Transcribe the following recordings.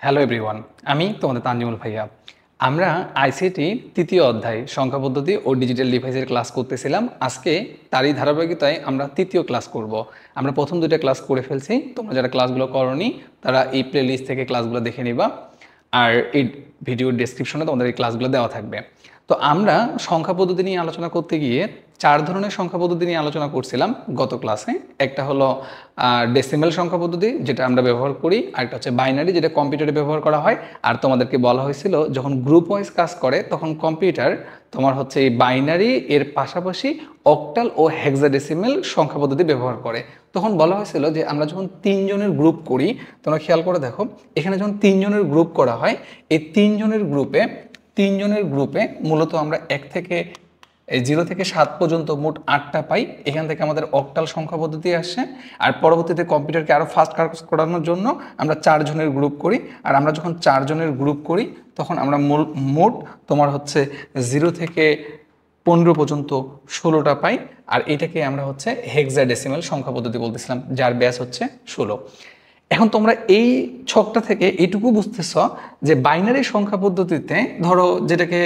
Hello everyone, আমি তোমাদের তানজিমুল ভাইয়া। আমরা আইসিটি তৃতীয় অধ্যায় সংখ্যা পদ্ধতি ও ডিজিটাল ডিভাইসের ক্লাস করতেছিলাম। আজকে তারই ধারাবাহিকতায় আমরা তৃতীয় ক্লাস করব। আমরা প্রথম দুইটা ক্লাস করে ফেলছি। তোমরা যারা ক্লাসগুলো করোনি তারা এই প্লে লিস্ট থেকে ক্লাসগুলো দেখে নিবা, আর এই ভিডিওর ডেসক্রিপশনে তোমাদের এই ক্লাসগুলো দেওয়া থাকবে। তো আমরা সংখ্যা পদ্ধতি নিয়ে আলোচনা করতে গিয়ে চার ধরনের সংখ্যা পদ্ধতি নিয়ে আলোচনা করছিলাম গত ক্লাসে। একটা হলো ডেসিমেল সংখ্যা পদ্ধতি, যেটা আমরা ব্যবহার করি, আর একটা হচ্ছে বাইনারি, যেটা কম্পিউটারে ব্যবহার করা হয়। আর তোমাদেরকে বলা হয়েছিল যখন গ্রুপ ওয়াইজ কাজ করে তখন কম্পিউটার তোমার হচ্ছে এই বাইনারি এর পাশাপাশি অক্টাল ও হেক্সাডেসিমেল সংখ্যা পদ্ধতি ব্যবহার করে। তখন বলা হয়েছিল যে আমরা যখন তিনজনের গ্রুপ করি, তোমরা খেয়াল করে দেখো, এখানে যখন তিনজনের গ্রুপ করা হয়, এই তিনজনের গ্রুপে মূলত আমরা 0 থেকে 7 পর্যন্ত মোট 8টা পাই। এখান থেকে আমাদের অক্টাল সংখ্যা পদ্ধতি আসে। আর পরবর্তীতে কম্পিউটারকে আরও ফাস্ট কাজ করানোর জন্য আমরা 4 জনের গ্রুপ করি। আর আমরা যখন 4 জনের গ্রুপ করি তখন আমরা মোট তোমার হচ্ছে 0 থেকে 15 পর্যন্ত 16টা পাই। আর এটাকে আমরা হচ্ছে হেক্সাডেসিমেল সংখ্যা পদ্ধতি বলতেছিলাম, যার ব্যাস হচ্ছে 16। এখন তোমরা এই ছকটা থেকে এইটুকু বুঝতেছ যে বাইনারি সংখ্যা পদ্ধতিতে, ধরো যেটাকে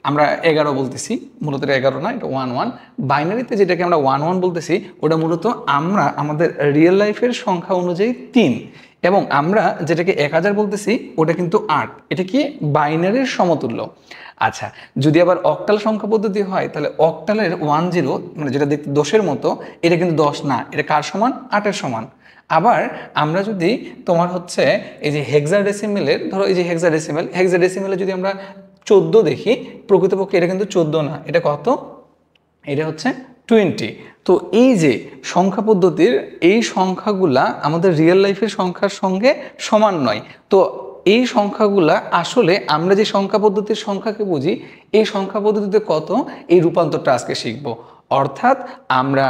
আমরা 11 বলতেছি, মূলত এটা 11 না, এটা 11। বাইনারিতে যেটাকে আমরা 11 বলতেছি, ওটা মূলত আমরা আমাদের রিয়েল লাইফের সংখ্যা অনুযায়ী 3, এবং আমরা যেটাকে 1000 বলতেছি ওটা কিন্তু 8। এটা কি বাইনারির সমতুল্য। আচ্ছা, যদি আবার অক্টাল সংখ্যা পদ্ধতি হয় তাহলে অক্টালের 10, মানে যেটা দেখতে 10-এর মতো, এটা কিন্তু 10 না, এটা কার সমান? 8-এর সমান। আবার আমরা যদি তোমার হচ্ছে এই যে হেক্সাডেসিমেলের, ধরো এই যে হেক্সাডেসিমেলে যদি আমরা 14 দেখি, প্রকৃতপক্ষে এটা কিন্তু 14 না, এটা কত? এটা হচ্ছে 20। তো এই যে সংখ্যা পদ্ধতির এই সংখ্যাগুলা আমাদের রিয়েল লাইফের সংখ্যার সঙ্গে সমান নয়। তো এই সংখ্যাগুলা আসলে আমরা যে সংখ্যা পদ্ধতির সংখ্যাকে বুঝি, এই সংখ্যা পদ্ধতিতে কত, এই রূপান্তরটা আজকে শিখবো। অর্থাৎ আমরা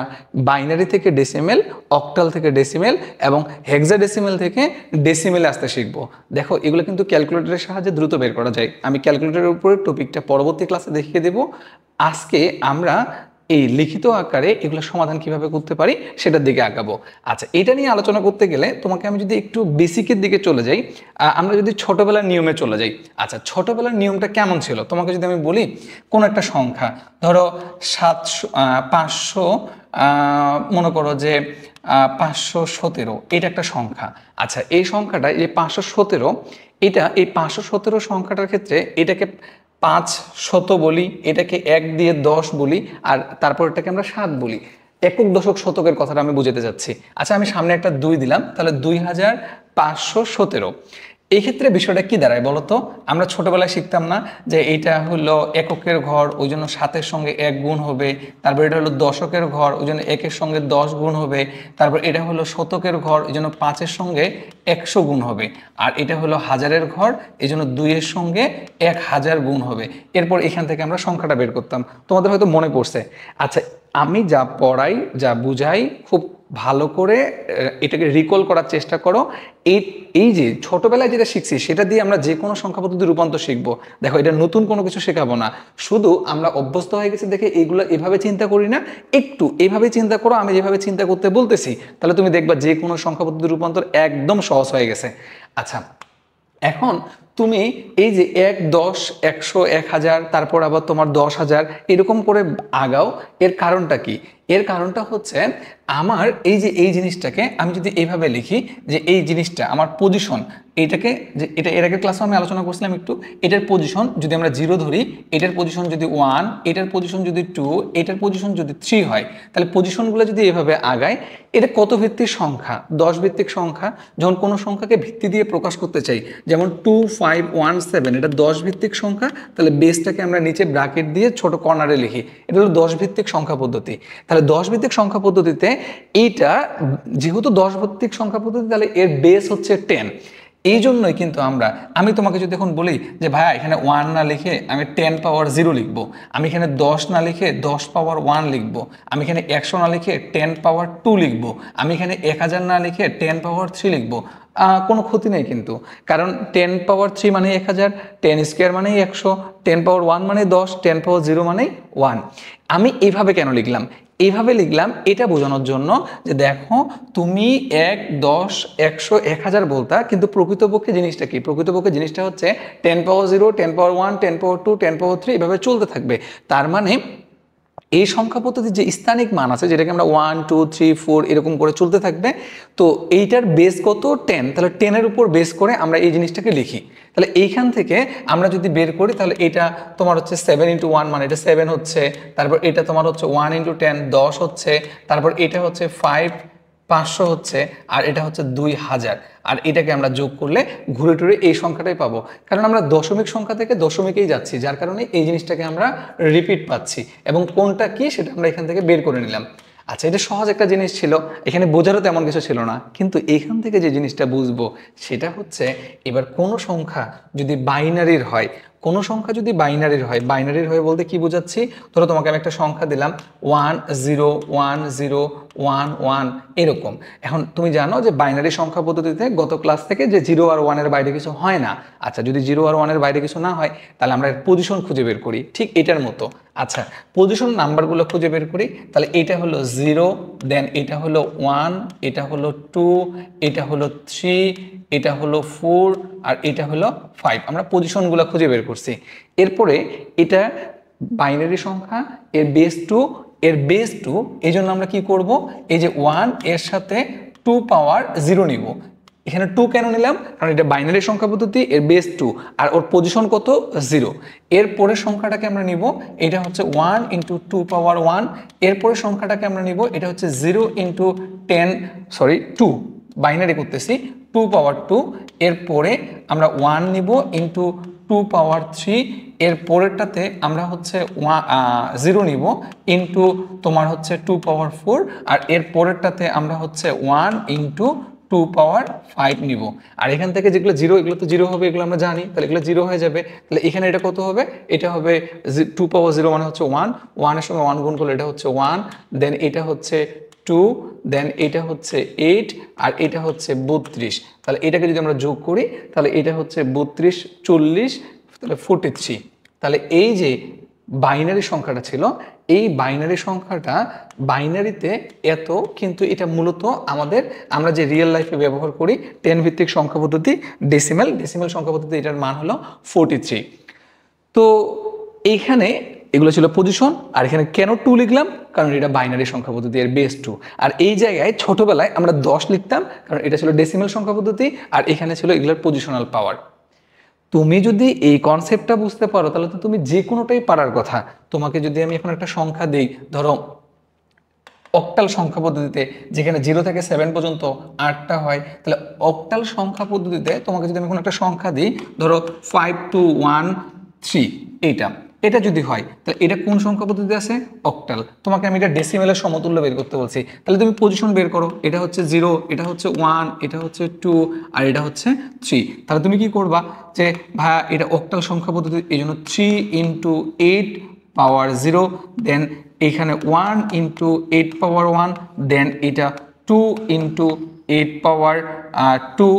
বাইনারি থেকে ডেসিমেল, অক্টাল থেকে ডেসিমেল এবং হেক্সাডেসিমেল থেকে ডেসিমেলে আসতে শিখবো। দেখো, এগুলো কিন্তু ক্যালকুলেটরের সাহায্যে দ্রুত বের করা যায়। আমি ক্যালকুলেটরের উপরে টপিকটা পরবর্তী ক্লাসে দেখিয়ে দেব। আজকে আমরা এই লিখিত আকারে এগুলো সমাধান কিভাবে করতে পারি সেটার দিকে আগাবো। আচ্ছা, এটা নিয়ে আলোচনা করতে গেলে তোমাকে আমি যদি একটু বেসিকের দিকে চলে যাই, আমরা যদি ছোটবেলার নিয়মে চলে যাই। আচ্ছা, ছোটবেলার নিয়মটা কেমন ছিল তোমাকে যদি আমি বলি, কোন একটা সংখ্যা, ধরো 500, মনে করো যে 517, এটা একটা সংখ্যা। আচ্ছা, এই সংখ্যাটা, এই 517, এই 517 সংখ্যাটার ক্ষেত্রে এটাকে 500 বলি, এটাকে 1 দিয়ে 10 বলি, আর তারপর এটাকে আমরা 7 বলি। একক দশক শতকের কথাটা আমি বুঝাতে যাচ্ছি। আচ্ছা, আমি সামনে একটা 2 দিলাম, তাহলে 2517। এই ক্ষেত্রে বিষয়টা কি দাঁড়ায় বলো তো? আমরা ছোটবেলায় শিখতাম না যে এইটা হলো এককের ঘর, ওই জন্য 7-এর সঙ্গে 1 গুণ হবে। তারপর এটা হলো দশকের ঘর, ওই জন্য 1-এর সঙ্গে 10 গুণ হবে। তারপর এটা হলো শতকের ঘর, এই জন্য 5-এর সঙ্গে 100 গুণ হবে। আর এটা হলো হাজারের ঘর, এই জন্য 2-এর সঙ্গে 1000 গুণ হবে। এরপর এখান থেকে আমরা সংখ্যাটা বের করতাম। তোমাদের হয়তো মনে পড়ছে। আচ্ছা, আমি যা পড়াই, যা বুঝাই, খুব ভালো করে এটাকে রিকল করার চেষ্টা করো। এই যে ছোটবেলায় যেটা শিখছি সেটা দিয়ে আমরা যে কোনো সংখ্যা পদ্ধতি রূপান্তর শিখবো। দেখো, এটা নতুন কোনো কিছু শেখাবো না, শুধু আমরা অভ্যস্ত হয়ে গেছি দেখে এইগুলো এভাবে চিন্তা করি না, একটু এইভাবে চিন্তা করো। আমি যেভাবে চিন্তা করতে বলতেছি, তাহলে তুমি দেখবা যে কোনো সংখ্যা পদ্ধতি রূপান্তর একদম সহজ হয়ে গেছে। আচ্ছা, এখন তুমি এই যে 1, 10, 100, 1000, তারপর আবার তোমার 10,000, এরকম করে আগাও। এর কারণটা কি? এর কারণটা হচ্ছে আমার এই জিনিসটাকে আমি যদি এইভাবে লিখি যে এই জিনিসটা আমার পজিশন, এইটাকে যে এটা এর আগের ক্লাসে আমি আলোচনা করছিলাম একটু, এটার পজিশন যদি আমরা 0 ধরি, এটার পজিশন যদি 1, এটার পজিশন যদি 2, এটার পজিশন যদি 3 হয়, তাহলে পজিশনগুলো যদি এভাবে আগায়, এটা কত ভিত্তিক সংখ্যা? 10 ভিত্তিক সংখ্যা। যখন কোনো সংখ্যাকে ভিত্তি দিয়ে প্রকাশ করতে চাই, যেমন 2517, এটা 10 ভিত্তিক সংখ্যা, তাহলে বেসটাকে আমরা নিচে ব্র্যাকেট দিয়ে ছোট কর্নারে লিখি, এটা হলো 10 ভিত্তিক সংখ্যা পদ্ধতি। তাহলে 10 ভিত্তিক সংখ্যা পদ্ধতিতে এইটা যেহেতু 10 ভিত্তিক সংখ্যা পদ্ধতি, তাহলে এর বেস হচ্ছে 10। এই জন্যই কিন্তু আমি তোমাকে যদি এখন বলি যে ভাইয়া এখানে 1 না লিখে আমি 10 পাওয়ার 0 লিখবো, আমি এখানে 10 না লিখে 10 পাওয়ার 1 লিখবো, আমি এখানে 100 না লিখে 10 পাওয়ার 2 লিখবো, আমি এখানে 1000 না লিখে 10 পাওয়ার 3 লিখবো, কোনো ক্ষতি নেই কিন্তু। কারণ 10 পাওয়ার 3 মানে 1000, 10 স্কোয়ার মানে 100, 10 পাওয়ার 1 মানে 10, 10 পাওয়ার 0 মানে 1। আমি এইভাবে কেন লিখলাম? এইভাবে লিখলাম এটা বোঝানোর জন্য যে দেখো তুমি 1, 10, 100, 1000 বলতা, কিন্তু প্রকৃতপক্ষে জিনিসটা কি? প্রকৃতপক্ষে জিনিসটা হচ্ছে 10 পাওয়ার 0, 10 পাওয়ার 1, 10 পাওয়ার 2, 10 পাওয়ার 3 এভাবে চলতে থাকবে। তার মানে এই সংখ্যা পদ্ধতির যে স্থানিক মান আছে, যেটাকে আমরা 1, 2, 3, 4 এরকম করে চলতে থাকবে, তো এইটার বেস কত? 10। তাহলে 10-এর উপর বেস করে আমরা এই জিনিসটাকে লিখি। তাহলে এইখান থেকে আমরা যদি বের করি, তাহলে এটা তোমার হচ্ছে 7 × 1 মানে এটা 7 হচ্ছে, তারপর এটা তোমার হচ্ছে 1 × 10 10 হচ্ছে, তারপর এটা হচ্ছে 500 হচ্ছে, আর এটা হচ্ছে 2000, আর এটাকে আমরা যোগ করলে ঘুরে টুরে এই সংখ্যাটাই পাবো। কারণ আমরা দশমিক সংখ্যা থেকে দশমিকেই যাচ্ছি, যার কারণে এই জিনিসটাকে আমরা রিপিট পাচ্ছি, এবং কোনটা কি সেটা আমরা এখান থেকে বের করে নিলাম। আচ্ছা, এটা সহজ একটা জিনিস ছিল, এখানে বোঝারও তেমন কিছু ছিল না, কিন্তু এখান থেকে যে জিনিসটা বুঝবো সেটা হচ্ছে এবার কোনো সংখ্যা যদি বাইনারির হয়, কোনো সংখ্যা যদি বাইনারির হয়, বাইনারির হয় বলতে কি বোঝাচ্ছি? ধরো তোমাকে আমি একটা সংখ্যা দিলাম 1 0 1 0 1 1 এরকম। এখন তুমি জানো যে বাইনারি সংখ্যা পদ্ধতিতে গত ক্লাস থেকে যে 0 আর 1 এর বাইরে কিছু হয় না। আচ্ছা, যদি 0 আর 1 এর বাইরে কিছু না হয়, তাহলে আমরা এর পজিশন খুঁজে বের করি, ঠিক এটার মতো। আচ্ছা, পজিশন নাম্বারগুলো খুঁজে বের করি। তাহলে এটা হলো 0, দেন এটা হলো 1, এটা হলো 2, এটা হলো 3, এটা হলো 4, আর এটা হলো 5। আমরা পজিশনগুলো খুঁজে বের করছি। এরপরে এটা বাইনারি সংখ্যা, এর বেস 2, এর বেস 2, এই জন্য আমরা কি করব? এই যে 1 এর সাথে 2 পাওয়ার 0 নিব। এখানে 2 কেন নিলাম? কারণ এটা বাইনারি সংখ্যা পদ্ধতি, এর বেস 2 আর ওর পজিশন কত? 0। এরপরের সংখ্যাটাকে আমরা নিব, এটা হচ্ছে 1 × 2 পাওয়ার 1। এরপরের সংখ্যাটাকে আমরা নিব, এটা হচ্ছে 0 × 2 বাইনারি করতেছি, 2 পাওয়ার 2। এরপরে আমরা 1 নিব ইন্টু 2 পাওয়ার 3। এর পরেরটাতে আমরা হচ্ছে 0 নিব ইন্টু তোমার হচ্ছে 2 পাওয়ার 4। আর এর পরেরটাতে আমরা হচ্ছে 1 × 2 পাওয়ার 5 নিব। আর এখান থেকে যেগুলো 0, এগুলো তো 0 হবে, এগুলো আমরা জানি, তাহলে এগুলো 0 হয়ে যাবে। তাহলে এখানে এটা কত হবে? এটা হবে 2 পাওয়ার 0 মানে হচ্ছে 1, 1 এর সঙ্গে 1 গুণ করলে এটা হচ্ছে 1, দেন এটা হচ্ছে 2, দেন এটা হচ্ছে 8, আর এটা হচ্ছে 32। তাহলে এটাকে যদি আমরা যোগ করি, তাহলে এটা হচ্ছে 32, 40, তাহলে 43। তাহলে এই যে বাইনারি সংখ্যাটা ছিল, এই বাইনারি সংখ্যাটা বাইনারিতে এত, কিন্তু এটা মূলত আমরা যে রিয়েল লাইফে ব্যবহার করি 10 ভিত্তিক সংখ্যা পদ্ধতি, ডেসিমেল সংখ্যা পদ্ধতি, এটার মান হলো 43। তো এইখানে এগুলো ছিল পজিশন। আর এখানে কেন 2 লিখলাম? কারণ এটা বাইনারি সংখ্যা পদ্ধতি, এর বেস 2। আর এই জায়গায় ছোটবেলায় আমরা 10 লিখতাম, কারণ এটা ছিল ডেসিমেল সংখ্যা পদ্ধতি, আর এখানে ছিল এগুলোর পজিশনাল পাওয়ার। তুমি যদি এই কনসেপ্টটা বুঝতে পারো, তাহলে তো তুমি যে কোনোটাই পারার কথা। তোমাকে যদি আমি এখন একটা সংখ্যা দিই, ধরো অক্টাল সংখ্যা পদ্ধতিতে, যেখানে 0 থেকে 7 পর্যন্ত 8টা হয়, তাহলে অক্টাল সংখ্যা পদ্ধতিতে তোমাকে যদি আমি কোনো একটা সংখ্যা দিই, ধরো 5 2 1 3, এটা যদি হয়, তাহলে এটা কোন সংখ্যা পদ্ধতিতে আছে? অক্টাল। তোমাকে আমি এটা ডেসিমেলের সমতুল্য বের করতে বলছি, তাহলে তুমি পজিশন বের করো। এটা হচ্ছে 0, এটা হচ্ছে 1, এটা হচ্ছে 2, আর এটা হচ্ছে 3। তাহলে তুমি কি করবা? যে ভাইয়া এটা অক্টাল সংখ্যা পদ্ধতি, এই জন্য 3 × 8 পাওয়ার 0, দেন এখানে 1 × 8 পাওয়ার 1, দেন এটা 2 × 8 পাওয়ার 2,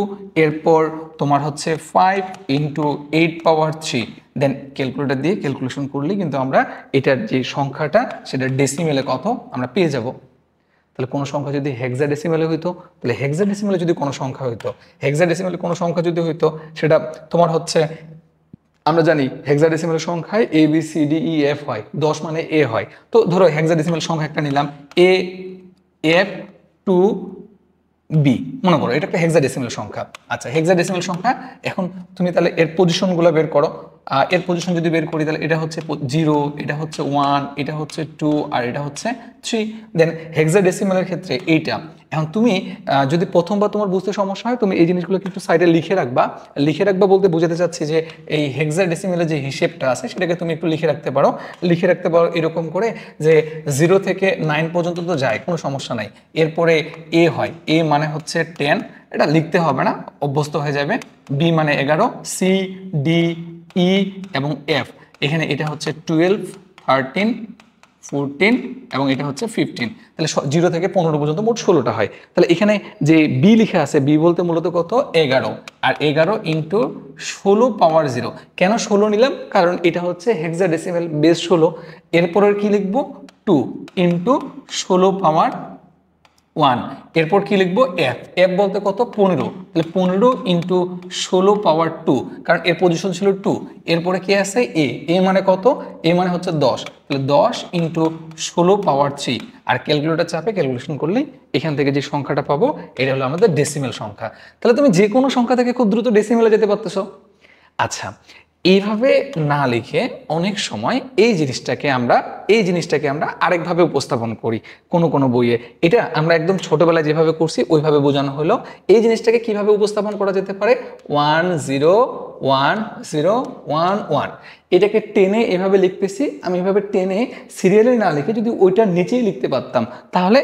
এরপর তোমার হচ্ছে 5 × 8 পাওয়ার 3, দেন ক্যালকুলেটর দিয়ে ক্যালকুলেশন করলে কিন্তু আমরা এটার যে সংখ্যাটা সেটা ডেসিমেলে কত আমরা পেয়ে যাব। তাহলে কোনো সংখ্যা যদি হেক্সাডেসিমেলে হইতো, তাহলে হেক্সাডেসিমেলে যদি কোনো সংখ্যা হইতো, হেক্সাডেসিমেলে কোনো সংখ্যা যদি হইতো, সেটা তোমার হচ্ছে, আমরা জানি হেক্সাডেসিমেল সংখ্যায় A B C D E F হয়, 10 মানে A হয়। তো ধরো হেক্সাডেসিমেল সংখ্যা একটা নিলাম, A F 2 B, মনে করো এটা একটা হেক্সাডেসিমেল সংখ্যা। আচ্ছা, হেক্সাডেসিমেল সংখ্যা, এখন তুমি তাহলে এর পজিশনগুলো বের করো। এর পজিশন যদি বের করি, তাহলে এটা হচ্ছে 0, এটা হচ্ছে 1, এটা হচ্ছে 2, আর এটা হচ্ছে 3। দেন হেক্সাডেসিমেলের ক্ষেত্রে এইটা। এখন তুমি যদি প্রথমবার তোমার বুঝতে সমস্যা হয়, তুমি এই জিনিসগুলো একটু সাইডে লিখে রাখবা। বলতে বোঝাতে চাচ্ছি যে এই হেক্সাডেসিমেলের যে হিসেবটা আছে সেটাকে তুমি একটু লিখে রাখতে পারো। এরকম করে যে 0 থেকে 9 পর্যন্ত তো যায়, কোনো সমস্যা নাই। এরপরে A হয়, A মানে হচ্ছে 10, এটা লিখতে হবে না, অভ্যস্ত হয়ে যাবে। B মানে 11, C D E এবং F, এখানে এটা হচ্ছে 12 13 14 এবং এটা হচ্ছে 15। তাহলে 0 থেকে 15 পর্যন্ত মোট 16টা হয়। তাহলে এখানে যে B লিখে আছে, B বলতে মূলত কত? 11, আর 11 × 16 পাওয়ার 0। কেন 16 নিলাম? কারণ এটা হচ্ছে হেক্সাডেসিমেল বেস 16। এরপরের কি লিখবো? টু ইন্টু 16 পাওয়ার 1, এরপর কি লিখবো এফ, এফ বলতে কত 15, তাহলে 15 ইন্টু 16 পাওয়ার 2, কারণ এর পজিশন ছিল 2, এরপরে কি আছে এ, এ মানে কত, এ মানে হচ্ছে 10, তাহলে 10 ইন্টু 16 পাওয়ার 3, আর ক্যালকুলেটর চাপে ক্যালকুলেশন করলেই এখান থেকে যে সংখ্যাটা পাবো এটা হলো আমাদের ডেসিমেল সংখ্যা। তাহলে তুমি যে কোনো সংখ্যা থেকে খুব দ্রুত ডেসিমেলে যেতে পারতেছো। আচ্ছা, এইভাবে না লিখে অনেক সময় এই জিনিসটাকে আমরা আরেকভাবে উপস্থাপন করি কোনো বইয়ে। এটা আমরা একদম ছোটবেলায় যেভাবে করছি ওইভাবে বোঝানো হলো। এই জিনিসটাকে কিভাবে উপস্থাপন করা যেতে পারে, 1 0 1 0 1 1, এটাকে টেনে এভাবে লিখতেছি আমি, এভাবে টেনে সিরিয়ালে না লিখে যদি ওইটার নিচেই লিখতে পারতাম তাহলে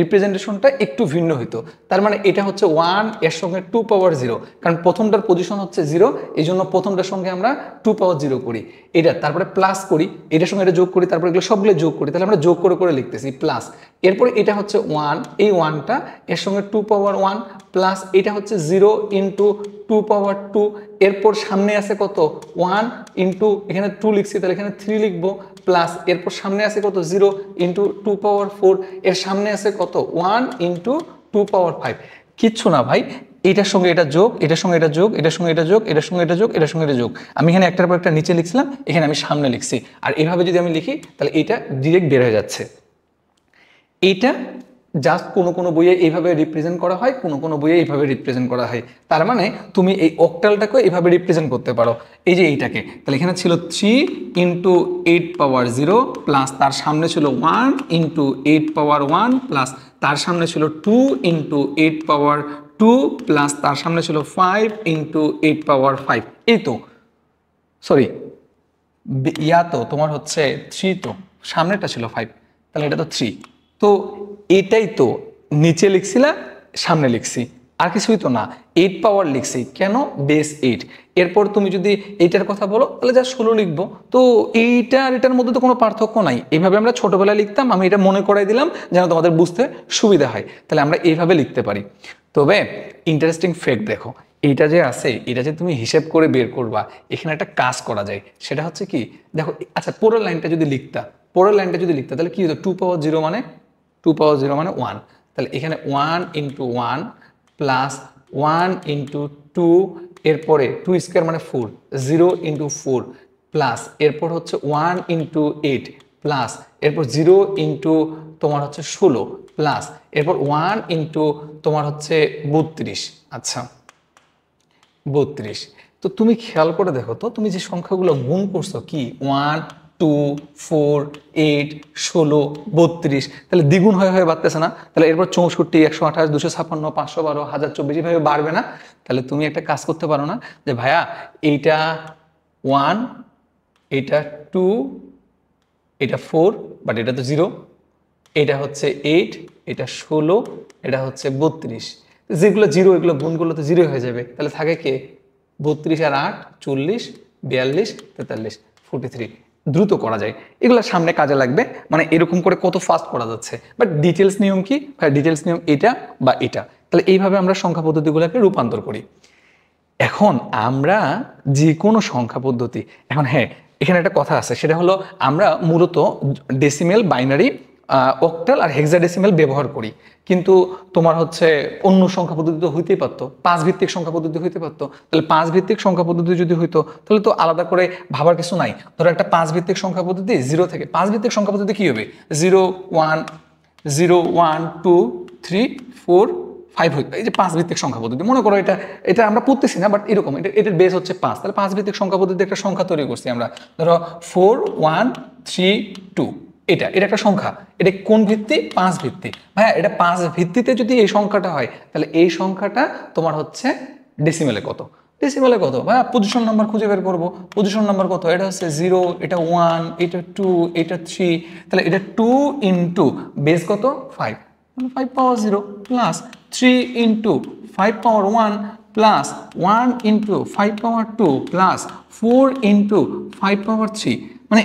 রিপ্রেজেন্টেশনটা একটু ভিন্ন হতো। তার মানে এটা হচ্ছে 1 এর সঙ্গে 2 পাওয়ার 0, কারণ প্রথমটার পজিশন হচ্ছে 0, এই জন্য প্রথমটার সঙ্গে আমরা 2 পাওয়ার 0 করি, এটা তারপরে প্লাস করি, এটার সঙ্গে এটা যোগ করি, তারপরে এগুলো সবগুলো যোগ করি, তাহলে আমরা যোগ করে লিখতেছি প্লাস। এরপরে এটা হচ্ছে 1, এই 1টা এর সঙ্গে 2 পাওয়ার 1 প্লাস, এটা হচ্ছে 0 ইন্টু 2 পাওয়ার 2, এরপর সামনে আছে কত 1 ইন্টু এখানে 2 লিখছি, তাহলে এখানে 3 লিখবো প্লাস, এরপর সামনে আছে কত 0 ইন্টু 2 পাওয়ার 4, এর সামনে আছে কত 1 ইন্টু 2 পাওয়ার 5। কিচ্ছু না ভাই, এটার সঙ্গে এটা যোগ, এটার সঙ্গে এটা যোগ, এটার সঙ্গে এটা যোগ, এটার সঙ্গে এটা যোগ, এটার সঙ্গে এটা যোগ, আমি এখানে একটার পর একটা নিচে লিখছিলাম, এখানে আমি সামনে লিখছি, আর এইভাবে যদি আমি লিখি তাহলে এটা ডিরেক্ট বের হয়ে যাচ্ছে। এইটা জাস্ট কোনো বইয়ে এইভাবে রিপ্রেজেন্ট করা হয়, কোনো বইয়ে এইভাবে রিপ্রেজেন্ট করা হয়। তার মানে তুমি এই অক্টালটাকে এইভাবে রিপ্রেজেন্ট করতে পারো, এই যে এইটাকে, তাহলে এখানে ছিল 3 ইন্টু 8 পাওয়ার 0 প্লাস, তার সামনে ছিল 1 ইন্টু 8 পাওয়ার 1 প্লাস, তার সামনে ছিল 2 ইন্টু 8 পাওয়ার 2 প্লাস, তার সামনে ছিল 5 ইন্টু 8 পাওয়ার 5। এই তো সরি তো তোমার হচ্ছে 3, তো সামনেটা ছিল 5, তাহলে এটা তো 3, তো এটাই তো নিচে লিখছিলাম সামনে লিখছি, আর কিছুই তো না। 8 পাওয়ার লিখছি কেন, বেস 8, এরপর তুমি যদি এইটার কথা বলো তাহলে যা 16 লিখবো, তো এইটার এটার মধ্যে তো কোনো পার্থক্য নাই। এইভাবে আমরা ছোটবেলায় লিখতাম, আমি এটা মনে করাই দিলাম যেন তোমাদের বুঝতে সুবিধা হয়, তাহলে আমরা এইভাবে লিখতে পারি। তবে ইন্টারেস্টিং ফ্যাক্ট দেখো, এইটা যে আছে এটা যে তুমি হিসেব করে বের করবা, এখানে একটা কাজ করা যায়, সেটা হচ্ছে কি দেখো, আচ্ছা পরের লাইনটা যদি লিখতা তাহলে কি হতো, 2 পাওয়ার 0 মানে 2 পাওয়ার 0 মানে 1, তাহলে এখানে 1 ইন্টু 1 প্লাস 1 ইন্টু 2, এরপরে 2 স্কোয়ার মানে 4, 0 ইন্টু 4 প্লাস, এরপর হচ্ছে 1 ইন্টু 8 প্লাস, এরপর 0 ইন্টু তোমার হচ্ছে 16 প্লাস, এরপর 1 ইন্টু তোমার হচ্ছে 32। আচ্ছা 32, তো তুমি খেয়াল করে দেখো তো, তুমি যে সংখ্যাগুলো গুণ করছো কি 1 2 4 8 16 32, তাহলে দ্বিগুণ হয়ে বাড়তেছে না? তাহলে এরপর 64 128 256 512 1024 এভাবে বাড়বে না? তাহলে তুমি একটা কাজ করতে পারো না যে ভাইয়া এইটা 1, এটা 2, এটা 4, বাট এটা তো 0, এটা হচ্ছে 8, এটা 16, এটা হচ্ছে 32, যেগুলো 0 এগুলো গুণগুলো তো 0 হয়ে যাবে, তাহলে থাকে কে 32 আর 8 40 42 43 43। দ্রুত করা যায়, এগুলো সামনে কাজে লাগবে, মানে এরকম করে কত ফাস্ট করা যাচ্ছে। বাট ডিটেলস নিয়ম কি ভাই, ডিটেলস নিয়ম এটা বা এটা, তাহলে এইভাবে আমরা সংখ্যা পদ্ধতিগুলোকে রূপান্তর করি। এখন আমরা যে কোনো সংখ্যা পদ্ধতি, এখন হ্যাঁ এখানে একটা কথা আছে, সেটা হলো আমরা মূলত ডেসিমেল, বাইনারি, অক্টাল আর হেক্সাডেসিমেল ব্যবহার করি, কিন্তু তোমার হচ্ছে অন্য সংখ্যা পদ্ধতি তো হইতেই পারতো, 5 ভিত্তিক সংখ্যা পদ্ধতি হইতে পারতো। তাহলে 5 ভিত্তিক সংখ্যা পদ্ধতি যদি হইতো তাহলে তো আলাদা করে ভাবার কিছু নাই। ধরো একটা 5 ভিত্তিক সংখ্যা পদ্ধতি 0 থেকে, 5 ভিত্তিক সংখ্যা পদ্ধতি কি হবে, 0 1 0 1 2 3 4 5 হইতো, এই যে 5 ভিত্তিক সংখ্যা পদ্ধতি। মনে করো এটা আমরা পড়তেছি না, বাট এরকম এটার বেস হচ্ছে 5, তাহলে 5 ভিত্তিক সংখ্যা পদ্ধতি একটা সংখ্যা তৈরি করছি আমরা। ধরো 4 1 3 2, এটা একটা সংখ্যা, এটা কোন ভিত্তি, 5 ভিত্তি। ভাইয়া এটা 5 ভিত্তিতে যদি এই সংখ্যাটা হয় তাহলে এই সংখ্যাটা তোমার হচ্ছে ডেসিমেলে কত, ভাইয়া পজিশন নাম্বার খুঁজে বের করবো, পজিশন নাম্বার কত, এটা হচ্ছে 0, এটা 1, এটা 2, এটা 3, তাহলে এটা 2 ইন্টু বেস কত 5, 5 পাওয়ার 0 প্লাস 3 ইন্টু 5 পাওয়ার 1 প্লাস 1 ইন্টু 5 পাওয়ার 2 প্লাস 4 ইন্টু 5 পাওয়ার 3। মানে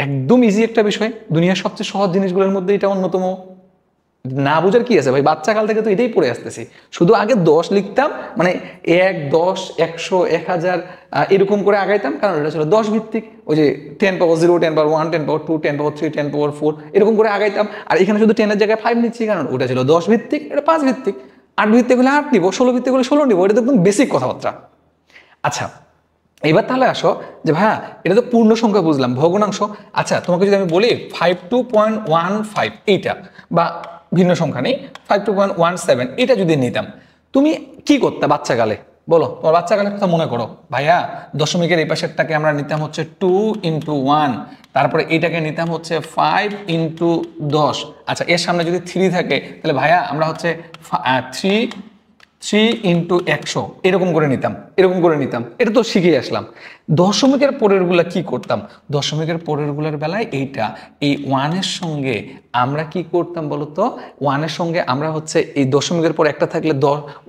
একদম ইজি একটা বিষয়, দুনিয়ার সবচেয়ে সহজ জিনিসগুলোর মধ্যে এটা অন্যতম। না বুঝার কি আছে ভাই, বাচ্চা কাল থেকে তো এটাই পড়ে আসতেছি। শুধু আগে 10 লিখতাম, মানে 1, 10, 100, 1000 এরকম করে আগাইতাম, কারণ এটা ছিল 10 ভিত্তিক। ওই যে 10 পাওয়ার 0, 10 পাওয়ার 1, 10 পাওয়ার 2, 10 পাওয়ার 3, 10 পাওয়ার 4 এরকম করে আগাইতাম। আর এখানে শুধু 10 এর জায়গায় 5 নিচ্ছি, কারণ ওটা ছিল 10 ভিত্তিক, এটা 5 ভিত্তিক। 8 ভিত্তিক হলে 8 নিব, 16 ভিত্তিক হলে 16 নিব। এটা তো একদম বেসিক কথাবার্তা। আচ্ছা, এবার তাহলে আসো যে ভাইয়া এটা তো পূর্ণ সংখ্যা বুঝলাম, ভগ্নাংশ। আচ্ছা, তোমাকে যদি আমি বলি 52.15 এইটা, বা ভিন্ন সংখ্যা নেই 52.17 এটা যদি নিতাম, তুমি কি করতে বাচ্চাকালে? বলো, তোমার বাচ্চাকালের কথা মনে করো। ভাইয়া দশমিকের এই পাশেরটাকে আমরা নিতাম হচ্ছে 2 × 1, তারপরে এটাকে নিতাম হচ্ছে 5 × 10। আচ্ছা, এর সামনে যদি 3 থাকে তাহলে ভাইয়া আমরা হচ্ছে 3 × 100 এরকম করে নিতাম, এরকম করে নিতাম। এটা তো শিখে আসলাম। দশমিকের পরেরগুলা কি করতাম? দশমিকের পরেরগুলোর বেলায় এইটা, এই 1 এর সঙ্গে আমরা কি করতাম বলতো? 1 এর সঙ্গে আমরা হচ্ছে এই দশমিকের পর একটা থাকলে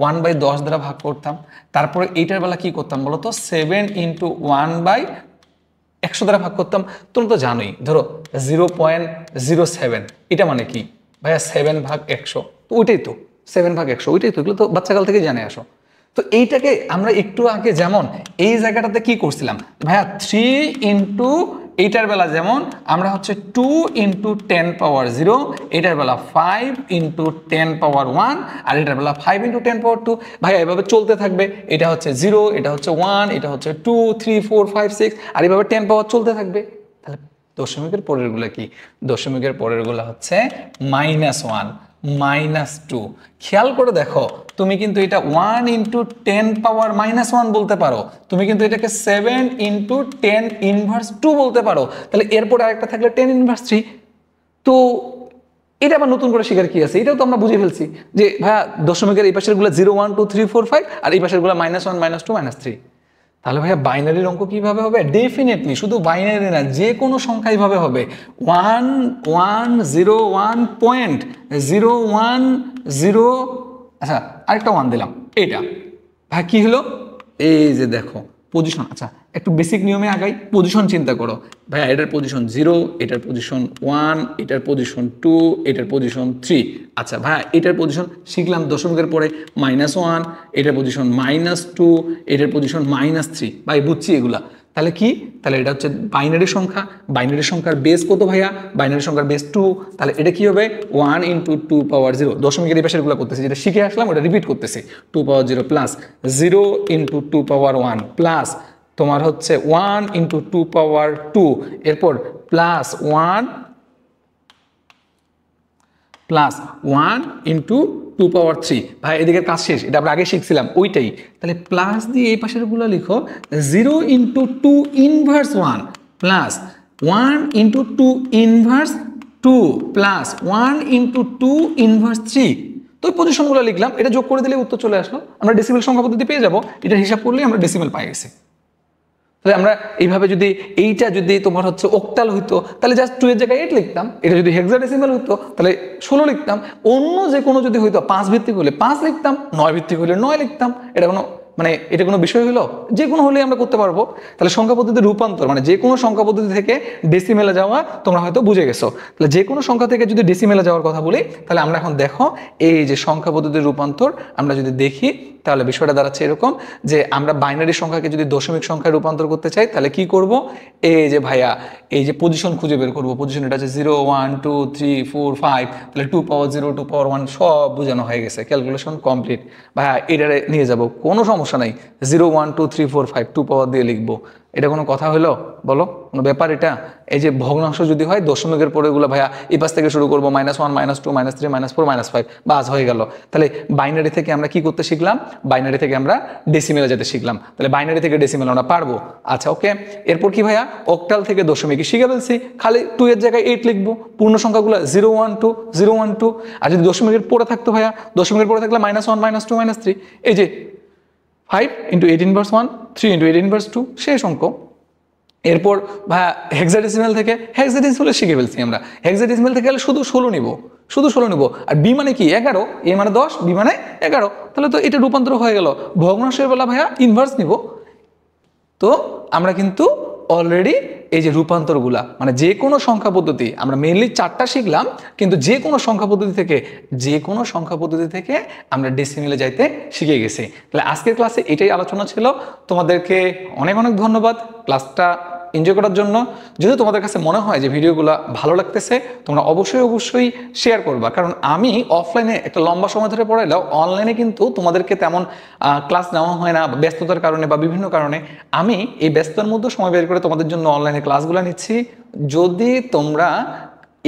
1/10 দ্বারা ভাগ করতাম। তারপরে এইটার বেলা কি করতাম বলতো? 7 × 1/100 দ্বারা ভাগ করতাম। তোমরা তো জানোই, ধরো 0.07 এটা মানে কি ভাইয়া? 7/100, তো ওইটাই তো 7/100, ওইটাই তো। এগুলো তো বাচ্চাকাল থেকে জানে আসো। তো এইটাকে আমরা একটু আগে যেমন এই জায়গাটাতে কি করছিলাম ভাইয়া, 3 × এইটার বেলা যেমন আমরা হচ্ছে 2 × 10 পাওয়ার 0, এটার বেলা 5 × 10 পাওয়ার 1, আর এটার বেলা 5 × 10 পাওয়ার 2। ভাইয়া এভাবে চলতে থাকবে। এটা হচ্ছে 0, এটা হচ্ছে 1, এটা হচ্ছে 2, 3, 4, 5, 6, আর এভাবে 10 পাওয়ার চলতে থাকবে। তাহলে দশমিকের পরেরগুলো কি? দশমিকের পরেরগুলো হচ্ছে -1, -2। খেয়াল করে দেখো, তুমি কিন্তু এটা 1 × 10 পাওয়ার -1 বলতে পারো, তুমি কিন্তু এটাকে 7 × 10 ইনভার্স 2 বলতে পারো। তাহলে এরপরে আরেকটা থাকলে 10 ইনভার্স 3। তো এটা আবার নতুন করে শেখার কি আছে? এটাও তো আমরা বুঝে ফেলছি যে ভাইয়া দশমিকের এই পাশের গুলো 0, 1, 2, 3, 4, 5, আর এই পাশের গুলো -1, -2, -3। তাহলে ভাইয়া বাইনারির অঙ্ক কিভাবে হবে? ডেফিনেটলি শুধু বাইনারি না, যে কোনো সংখ্যা এইভাবে হবে। 1101.010। আচ্ছা, আরেকটা 1 দিলাম, এটা ভাই কি হলো? এই যে দেখো পজিশন। আচ্ছা, একটু বেসিক নিয়মে আগাই। পজিশন চিন্তা করো ভাইয়া, এটার পজিশন 0, এটার পজিশন 1, এটার পজিশন 2, এটার পজিশন 3। আচ্ছা ভাইয়া, এটার পজিশন শিখলাম দশমিকের পরে -1, এটার পজিশন -2, এটার পজিশন -3। ভাই বুঝছি এগুলা। তাহলে কি? তাহলে এটা হচ্ছে বাইনারি সংখ্যা। বাইনারি সংখ্যার বেস কত ভাইয়া? বাইনারি সংখ্যার বেস 2। তাহলে এটা কি হবে? 1 × 2 পাওয়ার 0। দশমিকের এই পাশেরগুলো করতেছি, যেটা শিখে আসলাম ওটা রিপিট করতেছি। 2 পাওয়ার 0 প্লাস 0 × 2 পাওয়ার 1 প্লাস তোমার হচ্ছে 1 × 2 পাওয়ার 2, এরপর প্লাস 1 × 2 পাওয়ার 3। ভাই এদিকের কাজ শেষ, এটা আমরা আগে শিখছিলাম ওইটাই। তাহলে প্লাস দিয়ে এই পাশের গুলো লিখো 0 × 2 inverse 1 plus 1 × 2 inverse 2 plus 1 × 2 inverse 3। তো এই পজিশনগুলো লিখলাম, এটা যোগ করে দিলে উত্তর চলে আসলো। আমরা ডেসিমেল সংখ্যা পদ্ধতি পেয়ে যাবো। এটা হিসাব করলেই আমরা ডেসিমেল পাই গেছি। তাহলে আমরা এইভাবে যদি এইটা যদি তোমার হচ্ছে অক্টাল হইতো তাহলে জাস্ট 2 এর জায়গায় 8 লিখতাম। এটা যদি হেক্সাডেসিমাল হইতো তাহলে 16 লিখতাম। অন্য যে কোনো যদি হইতো 5 ভিত্তিক হলে 5 লিখতাম, 9 ভিত্তিক হলে 9 লিখতাম। এটা কোনো বিষয় হলো? যে কোনো হলেই আমরা করতে পারবো। তাহলে সংখ্যা পদ্ধতির রূপান্তর মানে যে কোনো সংখ্যা পদ্ধতি থেকে ডেসিমেলে যাওয়া তোমরা হয়তো বুঝে গেছো। তাহলে যে কোনো সংখ্যা থেকে যদি ডেসিমেলে যাওয়ার কথা বলি, তাহলে আমরা এখন দেখো এই যে সংখ্যা পদ্ধতির রূপান্তর আমরা যদি দেখি, তাহলে বিষয়টা দাঁড়াচ্ছে এরকম যে আমরা বাইনারি সংখ্যাকে যদি দশমিক সংখ্যায় রূপান্তর করতে চাই তাহলে কি করব? এই যে ভাইয়া এই যে পজিশন খুঁজে বের করব। পজিশন এটা হচ্ছে 0, 1, 2, 3, 4, 5। তাহলে 2 পাওয়ার 0, 2 পাওয়ার 1 সব বোঝানো হয়ে গেছে, ক্যালকুলেশন কমপ্লিট। ভাইয়া এটারে নিয়ে যাব, কোনো সমস্যা নাই। 0, 1, 2, 3, 4, 5 2 পাওয়ার দিয়ে লিখবো। এটা কোনো কথা হলো? বলো, কোনো ব্যাপার এটা? এই যে ভগ্নাংশ যদি হয় দশমিকের পরে এগুলো ভাইয়া এই পাশ থেকে শুরু করবো, -1, -2, -3, -4, -5 বাস হয়ে গেল। তাহলে বাইনারি থেকে আমরা কি করতে শিখলাম? বাইনারি থেকে আমরা ডেসিমেলে যেতে শিখলাম। তাহলে বাইনারি থেকে ডেসিমেল আমরা পারবো। আচ্ছা ওকে, এরপর কি ভাইয়া? অক্টাল থেকে দশমিক শিখে ফেলছি, খালি 2 এর জায়গায় 8 লিখবো। পূর্ণ সংখ্যাগুলো 0, 1, 2, 0, 1, 2। আর যদি দশমিকের পরে থাকতো ভাইয়া, দশমিকের পরে থাকলে -1, -2, -3। এই যে 5 × 8 ইনভার্স 1, 3 × 8 ইনভার্স 2 শেষ অঙ্ক। এরপর ভাইয়া হেক্সাডেসিমাল থেকে হেক্সাডেসিমালে শিখে ফেলছি আমরা। হেক্সাডেসিমাল থেকে গেলে শুধু 16 নিব, শুধু 16 নিব। আর বি মানে কি? 11, এ মানে 10, বি মানে 11। তাহলে তো এটা রূপান্তর হয়ে গেল। ভগ্নাংশের বেলা ভাইয়া ইনভার্স নিব। তো আমরা কিন্তু অলরেডি এই যে রূপান্তরগুলা, মানে যে কোনো সংখ্যা পদ্ধতি আমরা মেইনলি 4টা শিখলাম, কিন্তু যে কোনো সংখ্যা পদ্ধতি থেকে আমরা ডেসিমেলে যাইতে শিখে গেছি। তাহলে আজকের ক্লাসে এটাই আলোচনা ছিল। তোমাদেরকে অনেক অনেক ধন্যবাদ ক্লাসটা এনজয় করার জন্য। যদি তোমাদের কাছে মনে হয় যে ভিডিওগুলো ভালো লাগতেছে, তোমরা অবশ্যই শেয়ার করবা, কারণ আমি অফলাইনে একটা লম্বা সময় ধরে পড়াইলেও অনলাইনে কিন্তু তোমাদেরকে তেমন ক্লাস নেওয়া হয় না, ব্যস্ততার কারণে বা বিভিন্ন কারণে। আমি এই ব্যস্ততার মধ্যে সময় বের করে তোমাদের জন্য অনলাইনে ক্লাসগুলো নিচ্ছি। যদি তোমরা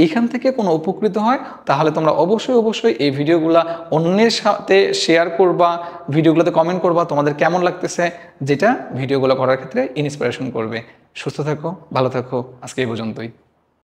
এখান থেকে কোনো উপকৃত হয়, তাহলে তোমরা অবশ্যই এই ভিডিওগুলো অন্যের সাথে শেয়ার করবা, ভিডিওগুলোতে কমেন্ট করবা তোমাদের কেমন লাগতেছে, যেটা ভিডিওগুলো করার ক্ষেত্রে ইন্সপিরেশন করবে। সুস্থ থাকো, ভালো থাকো, আজকে এই পর্যন্তই।